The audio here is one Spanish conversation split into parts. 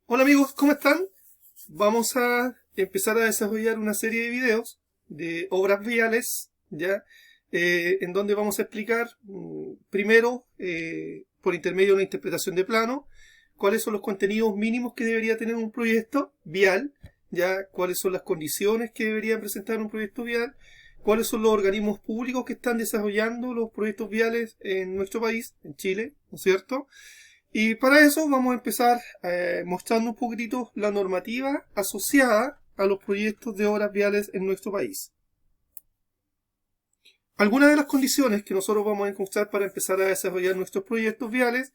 Hola amigos, ¿cómo están? Vamos a empezar a desarrollar una serie de videos de obras viales, ¿ya? En donde vamos a explicar primero, por intermedio de una interpretación de plano, cuáles son los contenidos mínimos que debería tener un proyecto vial, ¿ya? Cuáles son las condiciones que debería presentar un proyecto vial, cuáles son los organismos públicos que están desarrollando los proyectos viales en nuestro país, en Chile, ¿no es cierto? Y para eso vamos a empezar mostrando un poquitito la normativa asociada a los proyectos de obras viales en nuestro país. Algunas de las condiciones que nosotros vamos a encontrar para empezar a desarrollar nuestros proyectos viales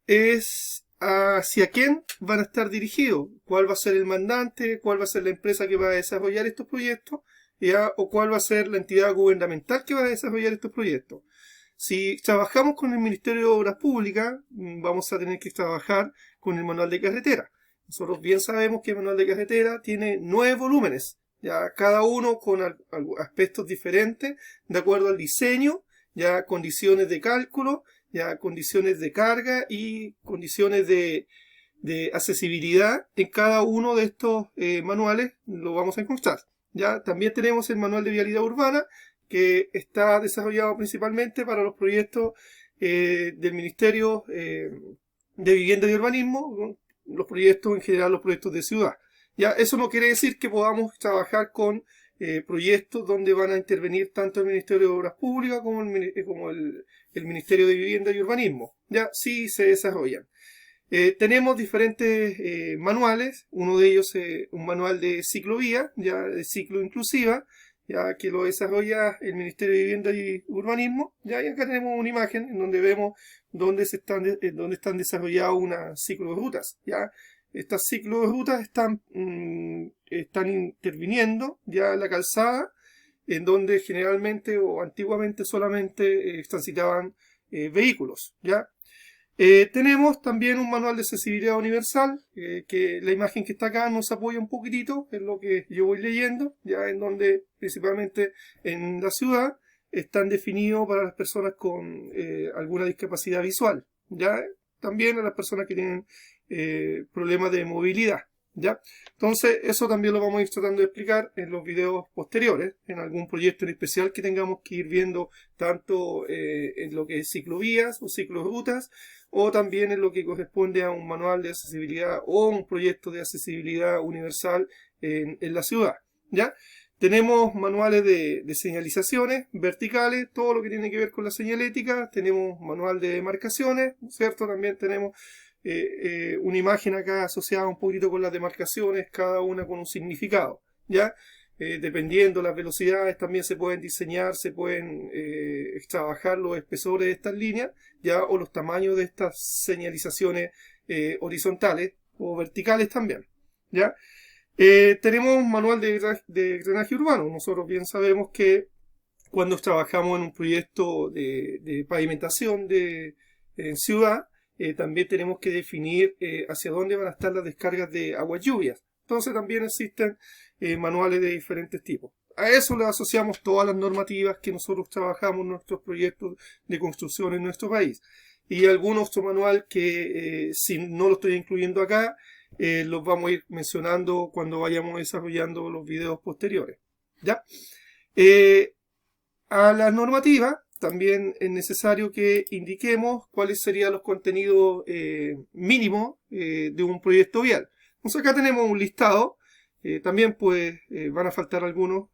es hacia quién van a estar dirigidos, cuál va a ser el mandante, cuál va a ser la empresa que va a desarrollar estos proyectos, ¿ya? O cuál va a ser la entidad gubernamental que va a desarrollar estos proyectos. Si trabajamos con el Ministerio de Obras Públicas, vamos a tener que trabajar con el manual de carretera. Nosotros bien sabemos que el manual de carretera tiene 9 volúmenes, ya cada uno con aspectos diferentes, de acuerdo al diseño, ya condiciones de cálculo, ya condiciones de carga y condiciones de accesibilidad. En cada uno de estos manuales lo vamos a encontrar. Ya también tenemos el manual de vialidad urbana, que está desarrollado principalmente para los proyectos del Ministerio de Vivienda y Urbanismo, los proyectos en general, los proyectos de ciudad. Ya, eso no quiere decir que podamos trabajar con proyectos donde van a intervenir tanto el Ministerio de Obras Públicas como el Ministerio de Vivienda y Urbanismo. Ya, sí se desarrollan. Tenemos diferentes manuales, uno de ellos es un manual de ciclovía, ya de ciclo inclusiva, ya que lo desarrolla el Ministerio de Vivienda y Urbanismo. Ya, y acá tenemos una imagen en donde vemos dónde están desarrolladas unas ciclorrutas. Ya, estas ciclorrutas están interviniendo ya la calzada, en donde generalmente o antiguamente solamente transitaban vehículos. Ya. Tenemos también un manual de accesibilidad universal, que la imagen que está acá nos apoya un poquitito en lo que yo voy leyendo, ya en donde principalmente en la ciudad están definidos para las personas con alguna discapacidad visual, ya también a las personas que tienen problemas de movilidad. ¿Ya? Entonces, eso también lo vamos a ir tratando de explicar en los videos posteriores, en algún proyecto en especial que tengamos que ir viendo tanto en lo que es ciclovías o ciclorrutas, o también en lo que corresponde a un manual de accesibilidad o un proyecto de accesibilidad universal en la ciudad. ¿Ya? Tenemos manuales de señalizaciones verticales, todo lo que tiene que ver con la señalética. Tenemos manual de demarcaciones, ¿cierto? También tenemos una imagen acá asociada un poquito con las demarcaciones, cada una con un significado, ¿ya? Dependiendo las velocidades también se pueden diseñar, se pueden trabajar los espesores de estas líneas, ¿ya? O los tamaños de estas señalizaciones horizontales o verticales también, ¿ya? Tenemos un manual de drenaje urbano. Nosotros bien sabemos que cuando trabajamos en un proyecto de pavimentación en ciudad, también tenemos que definir hacia dónde van a estar las descargas de aguas lluvias. Entonces también existen manuales de diferentes tipos. A eso le asociamos todas las normativas que nosotros trabajamos en nuestros proyectos de construcción en nuestro país. Y algún otro manual que si no lo estoy incluyendo acá, los vamos a ir mencionando cuando vayamos desarrollando los videos posteriores. ¿Ya? A la normativa también es necesario que indiquemos cuáles serían los contenidos mínimos de un proyecto vial. Entonces acá tenemos un listado, también pues van a faltar algunos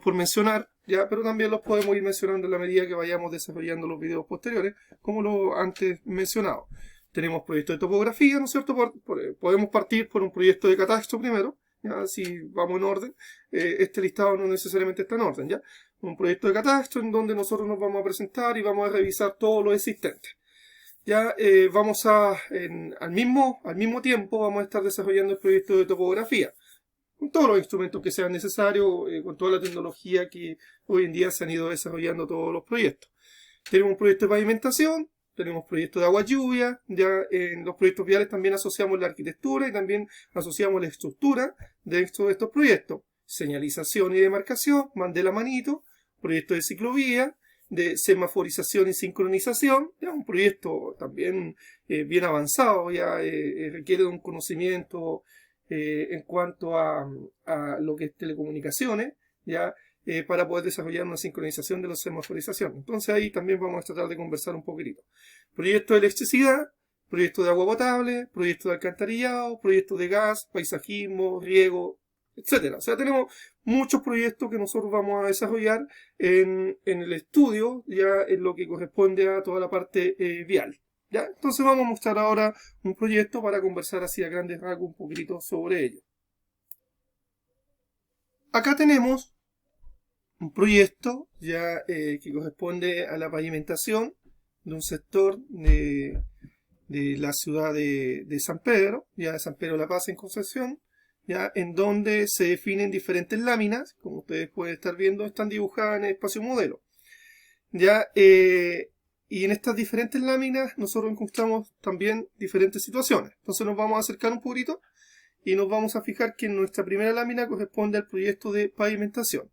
por mencionar, ya, pero también los podemos ir mencionando en la medida que vayamos desarrollando los videos posteriores, como lo antes mencionado. Tenemos proyectos de topografía, ¿no es cierto? Podemos partir por un proyecto de catastro primero, ya, si vamos en orden. Este listado no necesariamente está en orden, ¿ya? Un proyecto de catastro en donde nosotros nos vamos a presentar y vamos a revisar todo lo existente. Ya al mismo tiempo vamos a estar desarrollando el proyecto de topografía, con todos los instrumentos que sean necesarios, con toda la tecnología que hoy en día se han ido desarrollando todos los proyectos. Tenemos un proyecto de pavimentación, tenemos proyectos de agua lluvia, ya en los proyectos viales también asociamos la arquitectura y también asociamos la estructura dentro de estos proyectos. Señalización y demarcación, mandé la manito, proyecto de ciclovía, de semaforización y sincronización, ya un proyecto también bien avanzado, ya requiere de un conocimiento en cuanto a lo que es telecomunicaciones, ya para poder desarrollar una sincronización de la semaforización. Entonces ahí también vamos a tratar de conversar un poquitito. Proyecto de electricidad, proyecto de agua potable, proyecto de alcantarillado, proyecto de gas, paisajismo, riego, etcétera. O sea, tenemos muchos proyectos que nosotros vamos a desarrollar en el estudio, ya en lo que corresponde a toda la parte vial. ¿Ya? Entonces vamos a mostrar ahora un proyecto para conversar así a grandes rasgos un poquitito sobre ello. Acá tenemos un proyecto ya que corresponde a la pavimentación de un sector de la ciudad de San Pedro, ya de San Pedro La Paz en Concepción, ya en donde se definen diferentes láminas, como ustedes pueden estar viendo, están dibujadas en el espacio modelo. Ya, y en estas diferentes láminas nosotros encontramos también diferentes situaciones. Entonces nos vamos a acercar un poquito y nos vamos a fijar que en nuestra primera lámina corresponde al proyecto de pavimentación.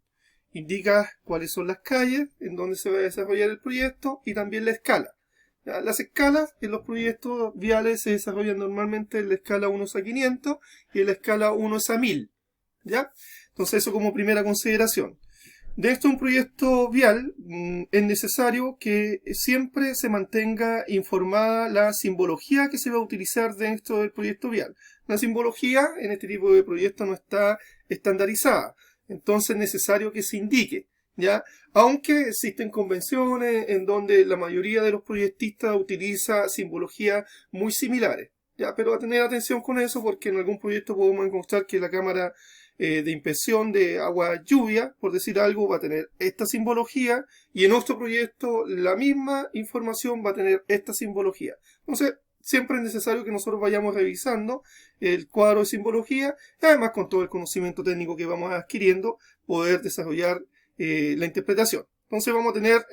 Indica cuáles son las calles en donde se va a desarrollar el proyecto y también la escala. ¿Ya? Las escalas en los proyectos viales se desarrollan normalmente en la escala 1 a 500 y en la escala 1 a 1000. ¿Ya? Entonces eso como primera consideración. De esto un proyecto vial es necesario que siempre se mantenga informada la simbología que se va a utilizar dentro del proyecto vial. La simbología en este tipo de proyectos no está estandarizada, entonces es necesario que se indique, ¿ya? Aunque existen convenciones en donde la mayoría de los proyectistas utiliza simbologías muy similares, ¿ya? Pero a tener atención con eso porque en algún proyecto podemos encontrar que la cámara de inspección de agua lluvia, por decir algo, va a tener esta simbología y en otro proyecto la misma información va a tener esta simbología. Entonces, siempre es necesario que nosotros vayamos revisando el cuadro de simbología y además con todo el conocimiento técnico que vamos adquiriendo, poder desarrollar la interpretación. Entonces vamos a tener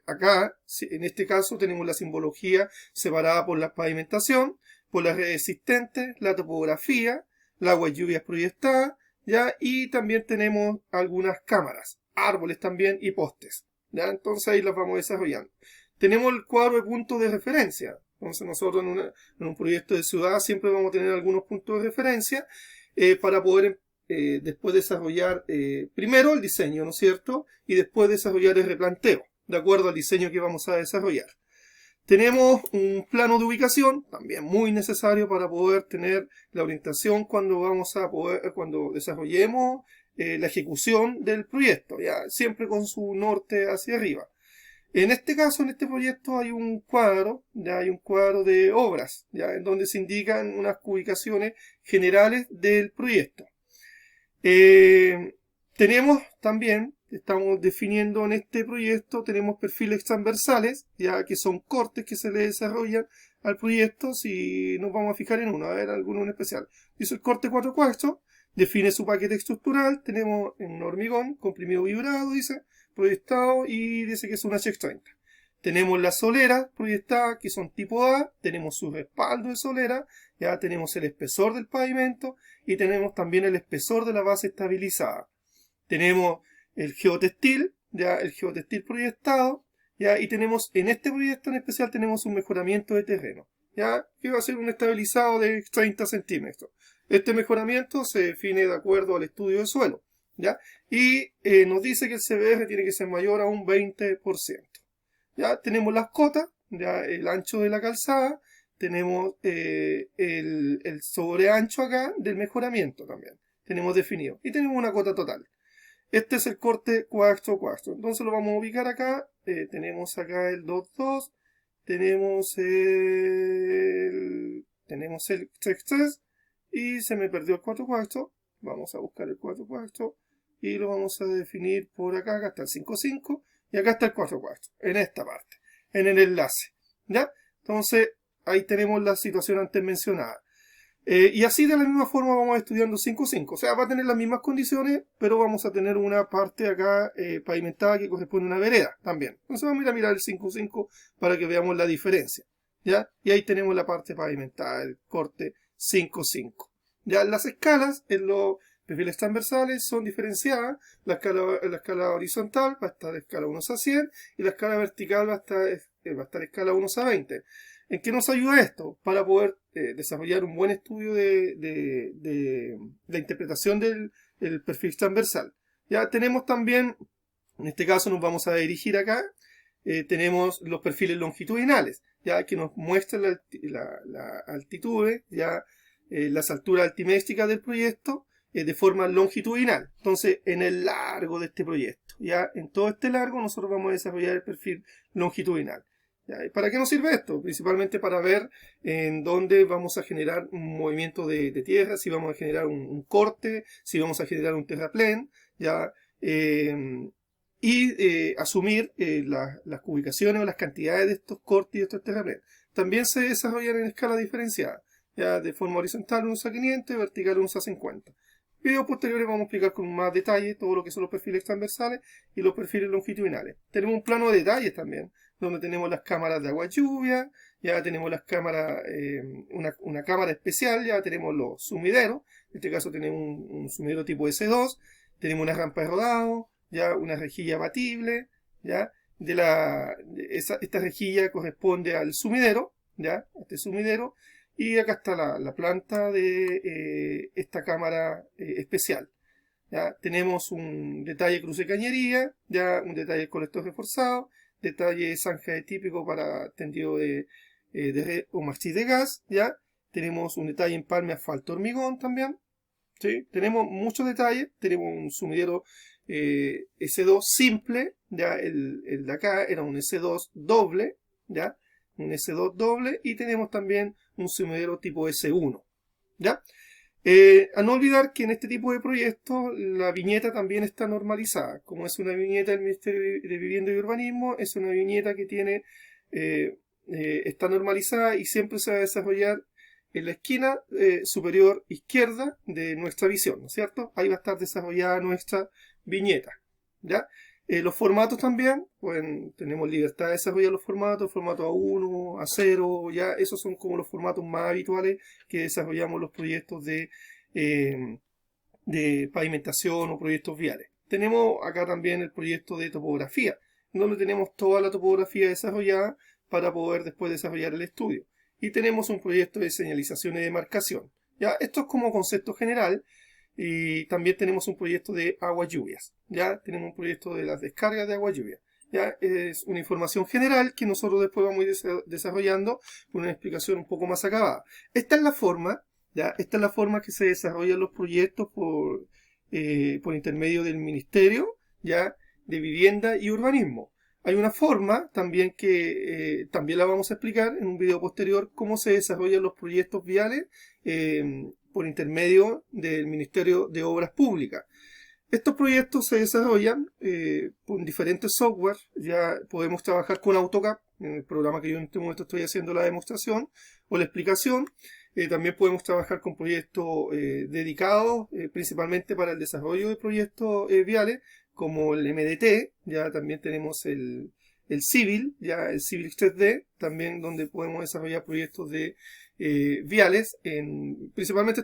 acá, en este caso, tenemos la simbología separada por la pavimentación, por las redes existentes, la topografía, la agua y lluvias proyectada, ¿ya? Y también tenemos algunas cámaras, árboles también y postes, ¿ya? Entonces ahí las vamos desarrollando. Tenemos el cuadro de puntos de referencia. Entonces nosotros en un proyecto de ciudad siempre vamos a tener algunos puntos de referencia para poder después desarrollar primero el diseño, ¿no es cierto? Y después desarrollar el replanteo, de acuerdo al diseño que vamos a desarrollar. Tenemos un plano de ubicación, también muy necesario para poder tener la orientación cuando cuando desarrollemos la ejecución del proyecto, ya siempre con su norte hacia arriba. En este caso, en este proyecto hay un cuadro, ya hay un cuadro de obras, ya en donde se indican unas ubicaciones generales del proyecto. Tenemos también, estamos definiendo en este proyecto, tenemos perfiles transversales, ya que son cortes que se le desarrollan al proyecto. Si nos vamos a fijar en uno, a ver, alguno en especial. Dice el corte 4/4, define su paquete estructural, tenemos un hormigón comprimido vibrado, dice, proyectado, y dice que es una HX30. Tenemos las soleras proyectadas, que son tipo A, tenemos su respaldo de solera, ya tenemos el espesor del pavimento y tenemos también el espesor de la base estabilizada. Tenemos el geotextil, ya el geotextil proyectado, ya, y tenemos en este proyecto en especial tenemos un mejoramiento de terreno, ya, que va a ser un estabilizado de 30 centímetros. Este mejoramiento se define de acuerdo al estudio de suelo, ya, y nos dice que el CBR tiene que ser mayor a un 20%. Ya tenemos las cotas, ya el ancho de la calzada, tenemos el sobreancho acá del mejoramiento también, tenemos definido, y tenemos una cota total. Este es el corte 4/4, entonces lo vamos a ubicar acá, tenemos acá el 2/2, tenemos el 3/3 y se me perdió el 4/4, vamos a buscar el 4/4 y lo vamos a definir por acá, acá está el 5/5 y acá está el 4/4, en esta parte, en el enlace, ¿ya? Entonces ahí tenemos la situación antes mencionada. Y así de la misma forma vamos estudiando 5/5. O sea, va a tener las mismas condiciones, pero vamos a tener una parte acá pavimentada que corresponde a una vereda también. Entonces vamos a mirar el 5/5 para que veamos la diferencia, ¿ya? Y ahí tenemos la parte pavimentada, el corte 5/5. Ya las escalas es lo perfiles transversales son diferenciadas. La escala horizontal va a estar escala 1/100 y la escala vertical va a estar escala 1/20. ¿En qué nos ayuda esto? Para poder desarrollar un buen estudio de la interpretación del perfil transversal. Ya tenemos también, en este caso nos vamos a dirigir acá, tenemos los perfiles longitudinales, ya que nos muestran la altitud, ya las alturas altimétricas del proyecto de forma longitudinal. Entonces, en el largo de este proyecto, ya en todo este largo, nosotros vamos a desarrollar el perfil longitudinal. ¿Ya? ¿Para qué nos sirve esto? Principalmente para ver en dónde vamos a generar un movimiento de tierra, si vamos a generar un corte, si vamos a generar un terraplén, ¿ya? Asumir las ubicaciones o las cantidades de estos cortes y de estos terraplenes. También se desarrollan en escala diferenciada, ya de forma horizontal 1/500 y vertical 1/50. En videos posteriores vamos a explicar con más detalle todo lo que son los perfiles transversales y los perfiles longitudinales. Tenemos un plano de detalles también, donde tenemos las cámaras de agua lluvia, ya tenemos las cámaras, una cámara especial, ya tenemos los sumideros, en este caso tenemos un sumidero tipo S2, tenemos una rampa de rodado, ya una rejilla abatible, ya esta rejilla corresponde al sumidero, ya este sumidero, y acá está la planta de esta cámara especial. Ya tenemos un detalle cruce cañería, ya un detalle colector reforzado, detalle zanja de típico para tendido de red o mástil de gas, ya tenemos un detalle empalme asfalto hormigón también, ¿sí? Tenemos muchos detalles, tenemos un sumidero S2 simple, ya el de acá era un S2 doble, ya un S2 doble, y tenemos también un sumidero tipo S1, ya. A no olvidar que en este tipo de proyectos la viñeta también está normalizada. Como es una viñeta del Ministerio de Vivienda y Urbanismo, es una viñeta que tiene está normalizada y siempre se va a desarrollar en la esquina superior izquierda de nuestra visión, ¿no es cierto? Ahí va a estar desarrollada nuestra viñeta, ¿ya? Los formatos también, pues, tenemos libertad de desarrollar los formatos, formato A1, A0, ya esos son como los formatos más habituales que desarrollamos los proyectos de pavimentación o proyectos viales. Tenemos acá también el proyecto de topografía, donde tenemos toda la topografía desarrollada para poder después desarrollar el estudio. Y tenemos un proyecto de señalización y demarcación. ¿Ya? Esto es como concepto general. Y también tenemos un proyecto de agua lluvias. Ya tenemos un proyecto de las descargas de agua lluvia. Ya es una información general que nosotros después vamos a ir desarrollando con una explicación un poco más acabada. Esta es la forma, ya esta es la forma que se desarrollan los proyectos por intermedio del Ministerio, ya, de Vivienda y Urbanismo. Hay una forma también que también la vamos a explicar en un video posterior, cómo se desarrollan los proyectos viales por intermedio del Ministerio de Obras Públicas. Estos proyectos se desarrollan con diferentes software. Ya podemos trabajar con AutoCAD, en el programa que yo en este momento estoy haciendo la demostración o la explicación. También podemos trabajar con proyectos dedicados principalmente para el desarrollo de proyectos viales, como el MDT. Ya también tenemos el Civil, ya el Civil 3D, también donde podemos desarrollar proyectos de viales. Principalmente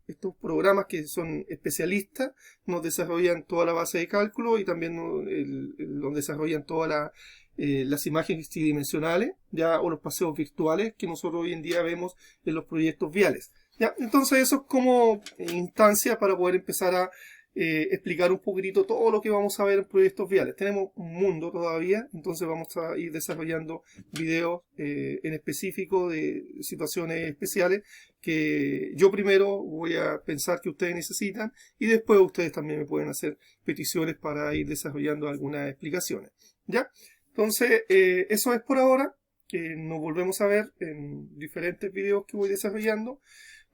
estos programas que son especialistas nos desarrollan toda la base de cálculo y también nos desarrollan todas las imágenes tridimensionales, ya, o los paseos virtuales que nosotros hoy en día vemos en los proyectos viales. ¿Ya? Entonces eso es como instancia para poder empezar a explicar un poquitito todo lo que vamos a ver en proyectos viales. Tenemos un mundo todavía, entonces vamos a ir desarrollando videos en específico de situaciones especiales que yo primero voy a pensar que ustedes necesitan y después ustedes también me pueden hacer peticiones para ir desarrollando algunas explicaciones. ¿Ya? Entonces, eso es por ahora. Nos volvemos a ver en diferentes videos que voy desarrollando.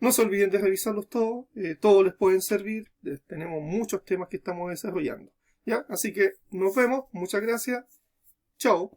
No se olviden de revisarlos todos, todos les pueden servir, tenemos muchos temas que estamos desarrollando. ¿Ya? Así que nos vemos, muchas gracias, chao.